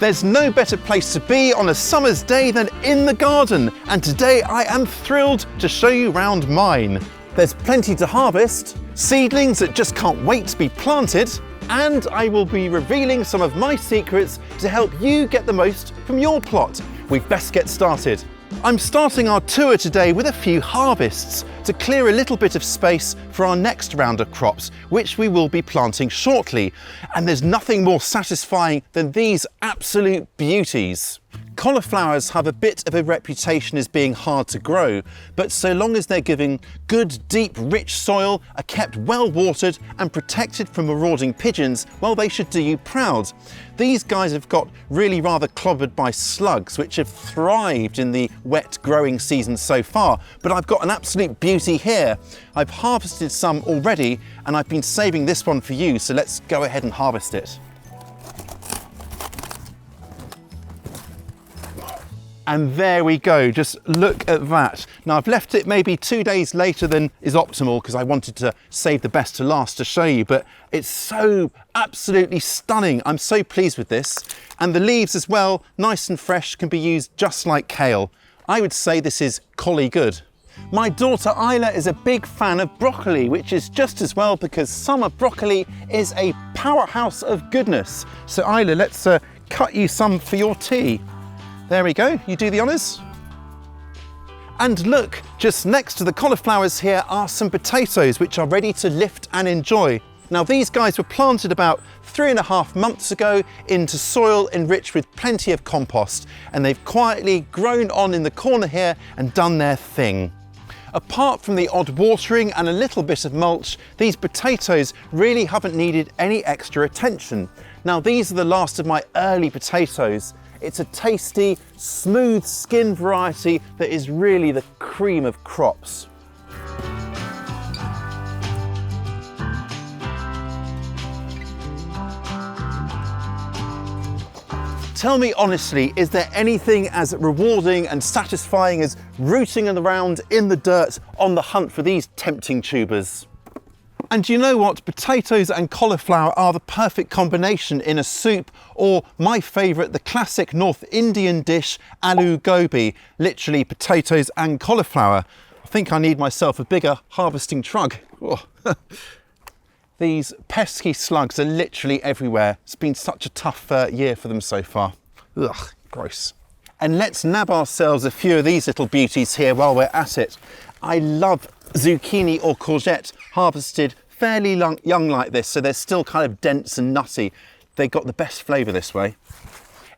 There's no better place to be on a summer's day than in the garden, and today I am thrilled to show you round mine. There's plenty to harvest, seedlings that just can't wait to be planted, and I will be revealing some of my secrets to help you get the most from your plot. We'd best get started. I'm starting our tour today with a few harvests to clear a little bit of space for our next round of crops, which we will be planting shortly. And there's nothing more satisfying than these absolute beauties. Cauliflowers have a bit of a reputation as being hard to grow, but so long as they're given good, deep, rich soil, are kept well watered and protected from marauding pigeons, well, they should do you proud. These guys have got really rather clobbered by slugs, which have thrived in the wet growing season so far, but I've got an absolute beauty here. I've harvested some already, and I've been saving this one for you, so let's go ahead and harvest it. And there we go, just look at that. Now I've left it maybe 2 days later than is optimal because I wanted to save the best to last to show you, but it's so absolutely stunning. I'm so pleased with this. And the leaves as well, nice and fresh, can be used just like kale. I would say this is colly good. My daughter Isla is a big fan of broccoli, which is just as well because summer broccoli is a powerhouse of goodness. So Isla, let's cut you some for your tea. There we go, you do the honours. And look, just next to the cauliflowers here are some potatoes which are ready to lift and enjoy. Now these guys were planted about 3.5 months ago into soil enriched with plenty of compost, and they've quietly grown on in the corner here and done their thing. Apart from the odd watering and a little bit of mulch, these potatoes really haven't needed any extra attention. Now these are the last of my early potatoes. It's a tasty, smooth skin variety that is really the cream of crops. Tell me honestly, is there anything as rewarding and satisfying as rooting around in the dirt on the hunt for these tempting tubers? And you know what? Potatoes and cauliflower are the perfect combination in a soup, or my favourite, the classic North Indian dish, aloo gobi, literally potatoes and cauliflower. I think I need myself a bigger harvesting trug. Oh. These pesky slugs are literally everywhere. It's been such a tough year for them so far. Ugh, gross. And let's nab ourselves a few of these little beauties here while we're at it. I love zucchini or courgette harvested fairly young like this, so they're still kind of dense and nutty. They got the best flavour this way.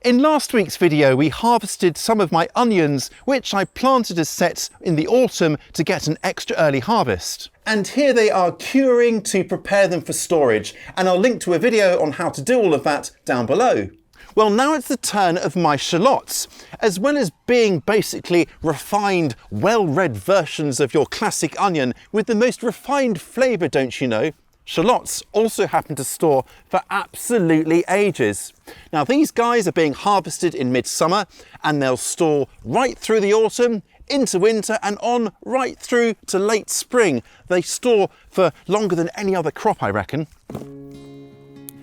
In last week's video, we harvested some of my onions, which I planted as sets in the autumn to get an extra early harvest. And here they are curing to prepare them for storage, and I'll link to a video on how to do all of that down below. Well, now it's the turn of my shallots. As well as being basically refined, well-read versions of your classic onion with the most refined flavour, don't you know, shallots also happen to store for absolutely ages. Now these guys are being harvested in midsummer, and they'll store right through the autumn, into winter, and on right through to late spring. They store for longer than any other crop, I reckon.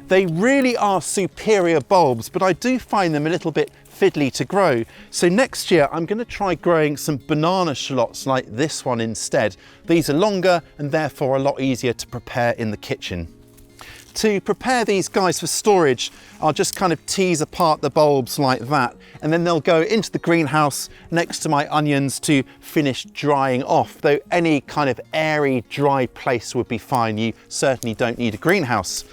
They really are superior bulbs, but I do find them a little bit fiddly to grow. So next year I'm going to try growing some banana shallots like this one instead. These are longer and therefore a lot easier to prepare in the kitchen. To prepare these guys for storage, I'll just kind of tease apart the bulbs like that, and then they'll go into the greenhouse next to my onions to finish drying off. Though any kind of airy, dry place would be fine. You certainly don't need a greenhouse.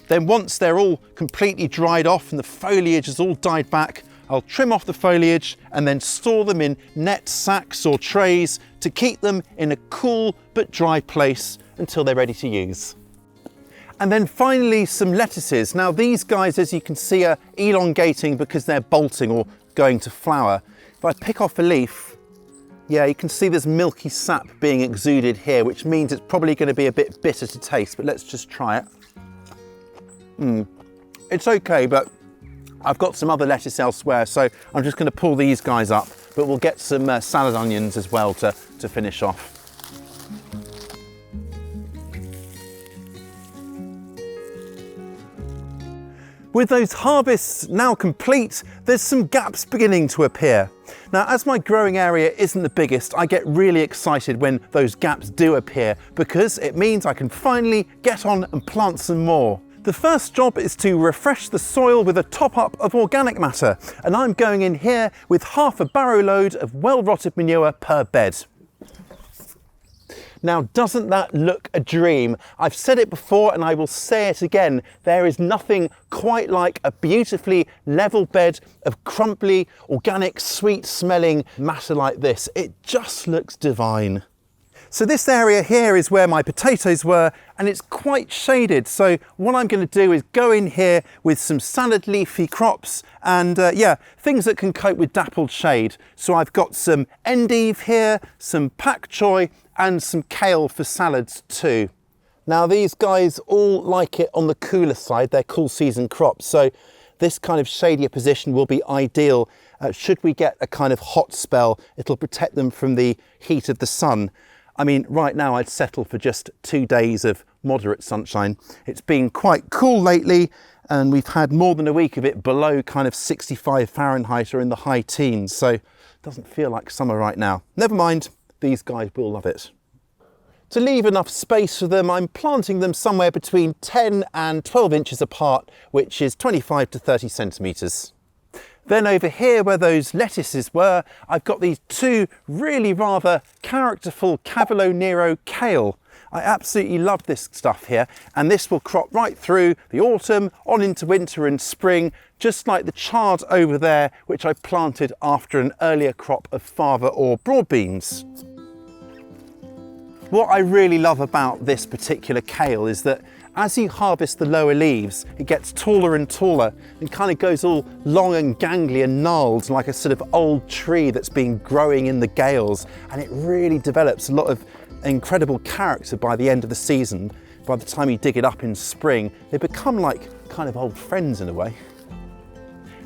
Then once they're all completely dried off and the foliage has all died back, I'll trim off the foliage and then store them in net sacks or trays to keep them in a cool but dry place until they're ready to use. And then finally some lettuces. Now these guys, as you can see, are elongating because they're bolting or going to flower. If I pick off a leaf, yeah, you can see there's milky sap being exuded here, which means it's probably going to be a bit bitter to taste, but let's just try it. It's okay, but I've got some other lettuce elsewhere, so I'm just going to pull these guys up, but we'll get some salad onions as well to finish off. With those harvests now complete, there's some gaps beginning to appear. Now, as my growing area isn't the biggest, I get really excited when those gaps do appear because it means I can finally get on and plant some more. The first job is to refresh the soil with a top-up of organic matter, and I'm going in here with half a barrow load of well-rotted manure per bed. Now, doesn't that look a dream? I've said it before and I will say it again. There is nothing quite like a beautifully level bed of crumbly, organic, sweet-smelling matter like this. It just looks divine. So this area here is where my potatoes were, and it's quite shaded. So what I'm going to do is go in here with some salad leafy crops and things that can cope with dappled shade. So I've got some endive here, some pak choy and some kale for salads too. Now these guys all like it on the cooler side. They're cool season crops. So this kind of shadier position will be ideal. Should we get a kind of hot spell, it'll protect them from the heat of the sun. I mean, right now I'd settle for just 2 days of moderate sunshine. It's been quite cool lately and we've had more than a week of it below kind of 65 Fahrenheit or in the high teens. So it doesn't feel like summer right now. Never mind, these guys will love it. To leave enough space for them, I'm planting them somewhere between 10 and 12 inches apart, which is 25 to 30 centimetres. Then over here where those lettuces were, I've got these two really rather characterful Cavolo Nero kale. I absolutely love this stuff here, and this will crop right through the autumn, on into winter and spring, just like the chard over there, which I planted after an earlier crop of fava or broad beans. What I really love about this particular kale is that as you harvest the lower leaves, it gets taller and taller and kind of goes all long and gangly and gnarled like a sort of old tree that's been growing in the gales, and it really develops a lot of incredible character by the end of the season. By the time you dig it up in spring, they become like kind of old friends in a way.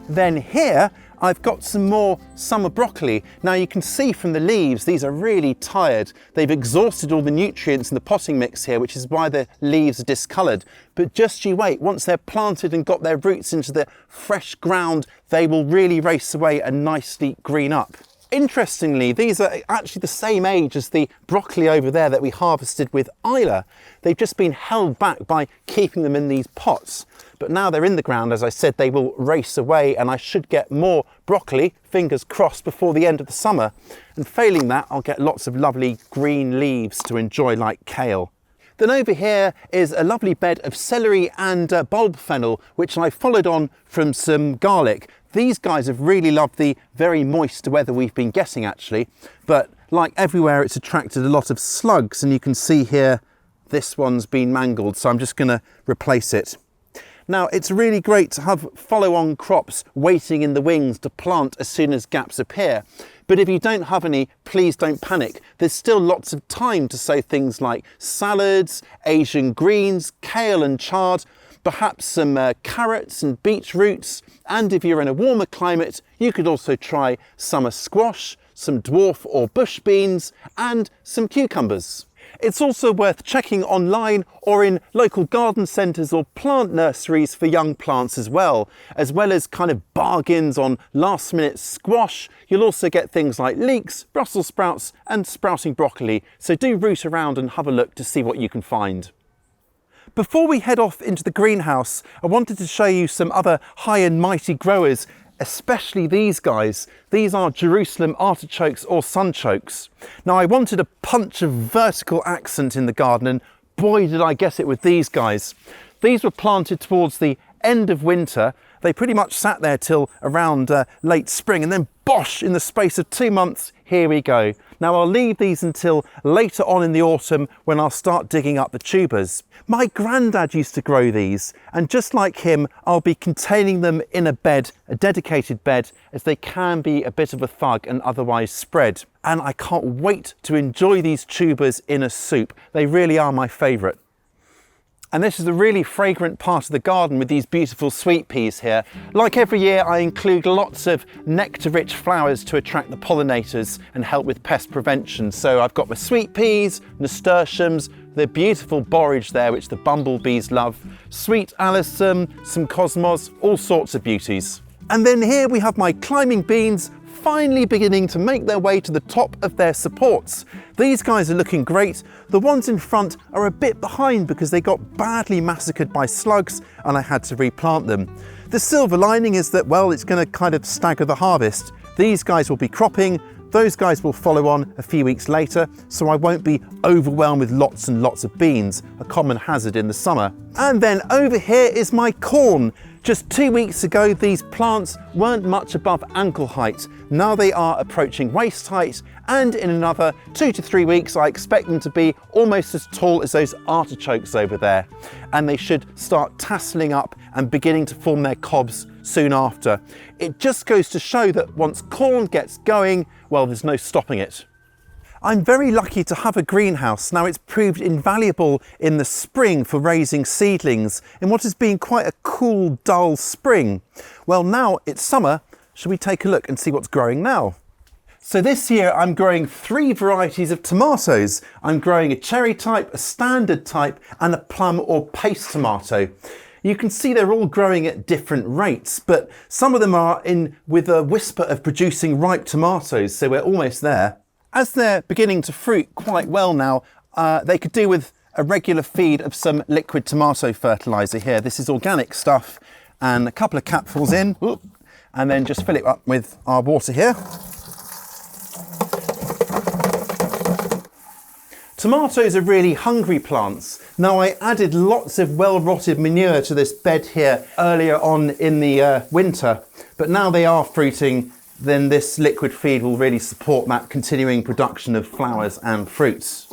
Then here, I've got some more summer broccoli. Now you can see from the leaves, these are really tired. They've exhausted all the nutrients in the potting mix here, which is why the leaves are discoloured. But just you wait, once they're planted and got their roots into the fresh ground, they will really race away and nicely green up. Interestingly, these are actually the same age as the broccoli over there that we harvested with Isla. They've just been held back by keeping them in these pots. But now they're in the ground, as I said, they will race away and I should get more broccoli, fingers crossed, before the end of the summer. And failing that, I'll get lots of lovely green leaves to enjoy like kale. Then over here is a lovely bed of celery and bulb fennel, which I followed on from some garlic. These guys have really loved the very moist weather we've been getting actually, but like everywhere it's attracted a lot of slugs, and you can see here this one's been mangled, so I'm just going to replace it. Now, it's really great to have follow-on crops waiting in the wings to plant as soon as gaps appear. But if you don't have any, please don't panic. There's still lots of time to sow things like salads, Asian greens, kale and chard, perhaps some carrots and beetroots. And if you're in a warmer climate, you could also try summer squash, some dwarf or bush beans, and some cucumbers. It's also worth checking online or in local garden centres or plant nurseries for young plants as well as kind of bargains on last minute squash. You'll also get things like leeks, Brussels sprouts and sprouting broccoli, so do root around and have a look to see what you can find. Before we head off into the greenhouse, I wanted to show you some other high and mighty growers, especially these guys. These are Jerusalem artichokes or sunchokes. Now I wanted a punch of vertical accent in the garden, and boy did I get it with these guys. These were planted towards the end of winter. They pretty much sat there till around late spring, and then bosh, in the space of 2 months, here we go. Now I'll leave these until later on in the autumn when I'll start digging up the tubers. My granddad used to grow these, and just like him, I'll be containing them in a bed, a dedicated bed, as they can be a bit of a thug and otherwise spread. And I can't wait to enjoy these tubers in a soup. They really are my favourite. And this is a really fragrant part of the garden with these beautiful sweet peas here. Like every year, I include lots of nectar-rich flowers to attract the pollinators and help with pest prevention. So I've got my sweet peas, nasturtiums, the beautiful borage there, which the bumblebees love, sweet alyssum, some cosmos, all sorts of beauties. And then here we have my climbing beans finally beginning to make their way to the top of their supports. These guys are looking great. The ones in front are a bit behind because they got badly massacred by slugs and I had to replant them. The silver lining is that, well, it's going to kind of stagger the harvest. These guys will be cropping, those guys will follow on a few weeks later, so I won't be overwhelmed with lots and lots of beans, a common hazard in the summer. And then over here is my corn. Just 2 weeks ago, these plants weren't much above ankle height. Now they are approaching waist height, and in another 2 to 3 weeks, I expect them to be almost as tall as those artichokes over there. And they should start tasseling up and beginning to form their cobs soon after. It just goes to show that once corn gets going, well, there's no stopping it. I'm very lucky to have a greenhouse. Now, it's proved invaluable in the spring for raising seedlings in what has been quite a cool, dull spring. Well, now it's summer. Shall we take a look and see what's growing now? So this year I'm growing 3 varieties of tomatoes. I'm growing a cherry type, a standard type, and a plum or paste tomato. You can see they're all growing at different rates, but some of them are in with a whisper of producing ripe tomatoes, so we're almost there. As they're beginning to fruit quite well now, they could do with a regular feed of some liquid tomato fertiliser here. This is organic stuff, and a couple of capfuls in, and then just fill it up with our water here. Tomatoes are really hungry plants. Now, I added lots of well-rotted manure to this bed here earlier on in the winter, but now they are fruiting, then this liquid feed will really support that continuing production of flowers and fruits.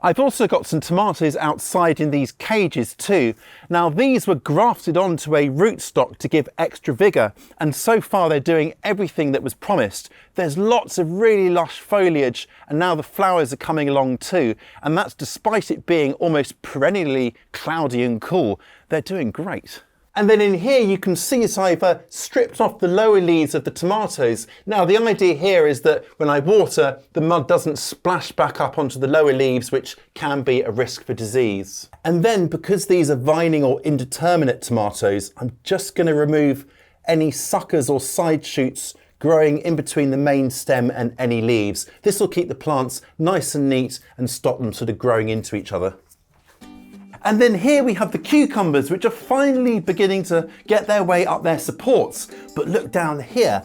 I've also got some tomatoes outside in these cages too. Now, these were grafted onto a rootstock to give extra vigour, and so far they're doing everything that was promised. There's lots of really lush foliage, and now the flowers are coming along too, and that's despite it being almost perennially cloudy and cool. They're doing great. And then in here you can see that I've stripped off the lower leaves of the tomatoes. Now, the idea here is that when I water, the mud doesn't splash back up onto the lower leaves, which can be a risk for disease. And then, because these are vining or indeterminate tomatoes, I'm just going to remove any suckers or side shoots growing in between the main stem and any leaves. This will keep the plants nice and neat and stop them sort of growing into each other. And then here we have the cucumbers, which are finally beginning to get their way up their supports. But look down here,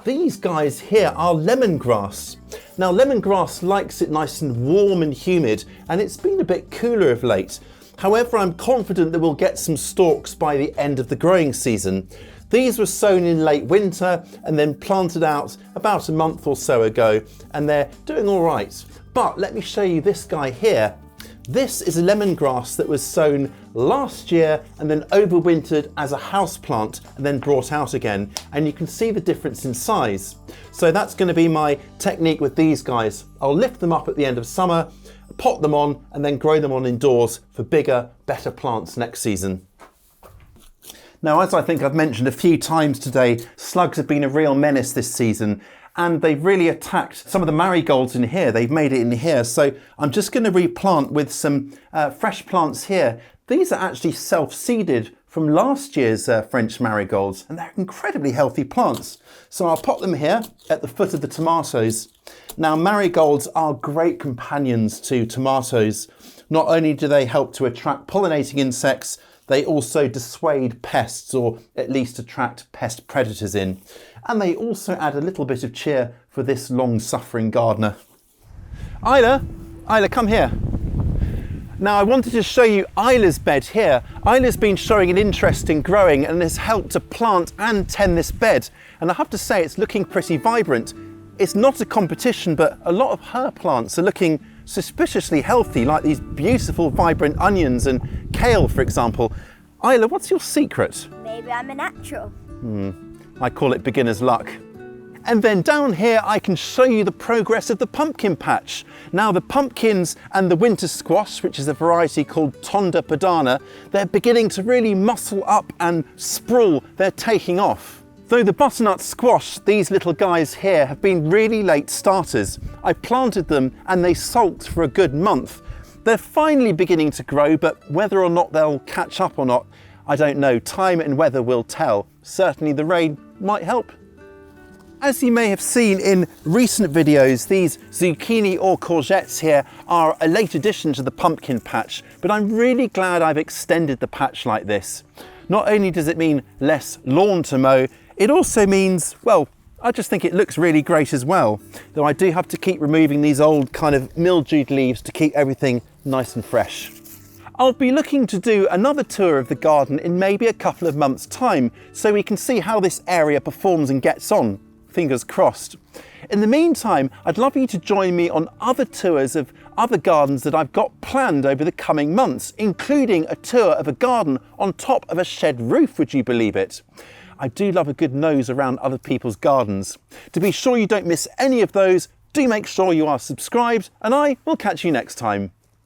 these guys here are lemongrass. Now, lemongrass likes it nice and warm and humid, and it's been a bit cooler of late. However, I'm confident that we'll get some stalks by the end of the growing season. These were sown in late winter and then planted out about a month or so ago, and they're doing all right. But let me show you this guy here. This is a lemongrass that was sown last year and then overwintered as a house plant and then brought out again. And you can see the difference in size. So that's going to be my technique with these guys. I'll lift them up at the end of summer, pot them on, and then grow them on indoors for bigger, better plants next season. Now, as I think I've mentioned a few times today, slugs have been a real menace this season. And they've really attacked some of the marigolds in here. They've made it in here. So I'm just going to replant with some fresh plants here. These are actually self-seeded from last year's French marigolds, and they're incredibly healthy plants. So I'll pot them here at the foot of the tomatoes. Now, marigolds are great companions to tomatoes. Not only do they help to attract pollinating insects, they also dissuade pests, or at least attract pest predators in. And they also add a little bit of cheer for this long-suffering gardener. Isla, come here. Now, I wanted to show you Isla's bed here. Isla's been showing an interest in growing and has helped to plant and tend this bed. And I have to say, it's looking pretty vibrant. It's not a competition, but a lot of her plants are looking suspiciously healthy, like these beautiful vibrant onions and kale, for example. Isla, what's your secret? Maybe I'm a natural. I call it beginner's luck. And then down here I can show you the progress of the pumpkin patch. Now, the pumpkins and the winter squash, which is a variety called Tonda Padana, they're beginning to really muscle up and sprawl. They're taking off. Though the butternut squash, these little guys here, have been really late starters. I planted them and they sulked for a good month. They're finally beginning to grow, but whether or not they'll catch up or not, I don't know. Time and weather will tell. Certainly the rain might help. As you may have seen in recent videos, these zucchini or courgettes here are a late addition to the pumpkin patch, but I'm really glad I've extended the patch like this. Not only does it mean less lawn to mow, it also means, well, I just think it looks really great as well. Though I do have to keep removing these old kind of mildewed leaves to keep everything nice and fresh. I'll be looking to do another tour of the garden in maybe a couple of months' time, so we can see how this area performs and gets on. Fingers crossed. In the meantime, I'd love you to join me on other tours of other gardens that I've got planned over the coming months, including a tour of a garden on top of a shed roof, would you believe it? I do love a good nose around other people's gardens. To be sure you don't miss any of those, do make sure you are subscribed, and I will catch you next time.